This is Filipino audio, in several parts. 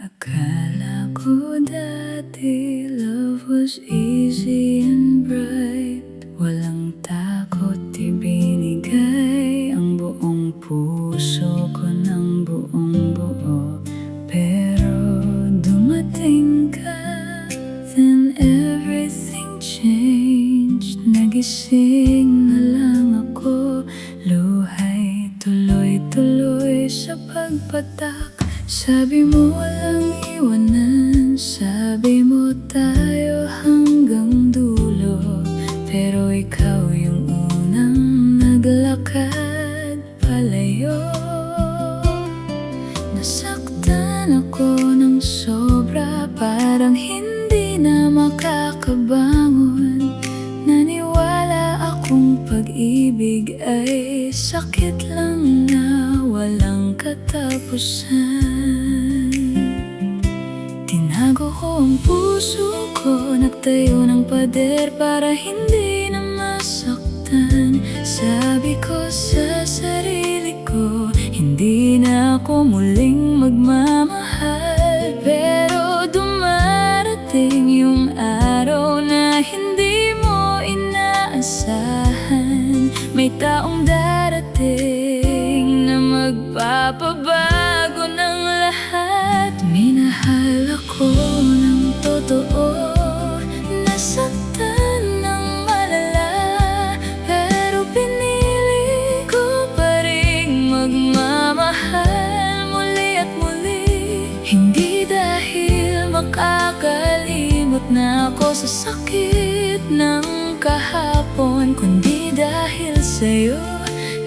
Akala ko dati love was easy and bright. Walang takot, ibinigay ang buong puso ko ng buong buo. Pero dumating ka, then everything changed. Nagising na lang ako, luhay tuloy-tuloy sa pagpatak. Sabi mo walang iwanan, sabi mo tayo hanggang dulo. Pero ikaw yung unang naglakad palayo. Nasaktan ako ng sobra, parang hindi na makakabangon. Naniwala akong pag-ibig ay sakit lang na walang katapusan. Tinago ko ang puso ko, nagtayo ng pader para hindi na masaktan. Sabi ko sa sarili ko, hindi na ako muling magmamahal. Pero dumarating yung araw na hindi mo inaasahan. May taong darating na magpapabago ng lahat. Minahal ako ng totoo, nasaktan ng malala. Pero pinili ko pa ring magmamahal muli at muli. Hindi dahil makakalimot na ako sa sakit ng kahapon, kundi dahil sa'yo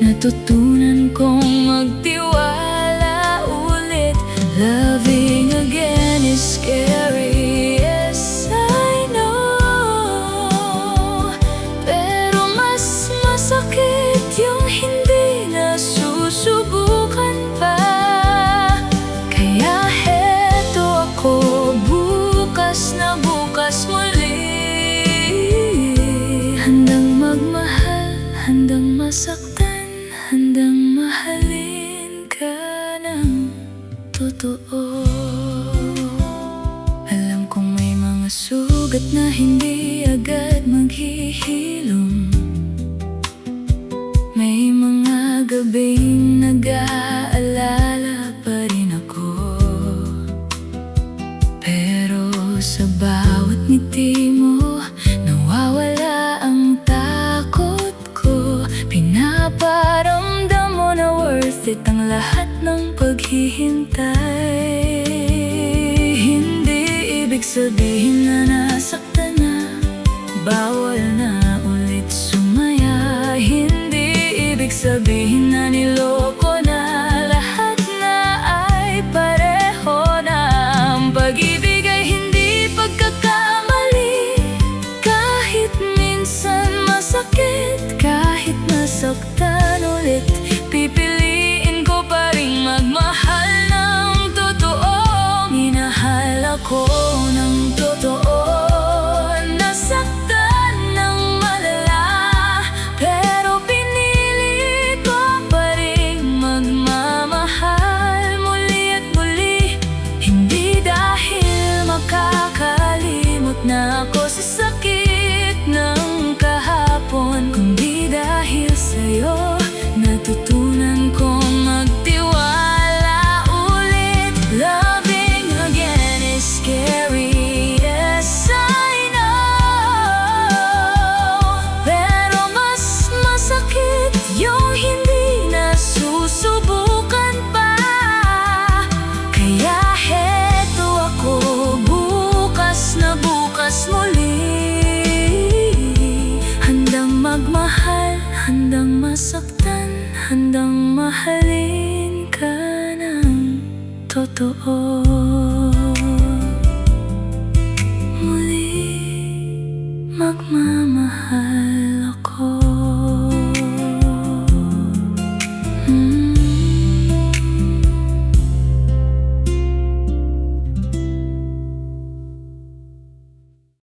natutunan kong magtiwala ulit. Loving again is scary, yes I know. Pero mas masakit yung hindi na susubukan pa. Kaya heto ako, bukas na bukas muli. Handang magmahal, handang masaktan, handang mahalin ka ng totoo. Alam kong may mga sugat na hindi agad maghihilom. May mga gabing nag-aalala pa rin ako. Pero sa bawat ngiti mo, nawawala ang takot ko. Pinaparamdam mo na worth it ang lahat ng paghihintay. Hindi ibig sabihin na nasaktan na, bawal na ulit sumaya. Hindi ibig sabihin na niloko na, lahat na ay pareho na. Ang pag-ibig ay hindi pagkakamali. Kahit minsan masakit, kahit nasaktan ulit, pipiliin ko pa ring magmahal ng totoo. Minahal ako ng totoo, nasaktan ng malala. Pero pinili ko pa ring magmamahal muli at muli. Hindi dahil makakalimot na ako sa sakit ng kahapon, kundi dahil sa'yo natutunan kong magtiwala ulit. Loving again is scary, yes I know. Pero mas masakit yung hindi na susubukan pa. Kaya heto ako, bukas na bukas muli. Handang magmahal, handang masaktan, handang mahalin ka ng totoo.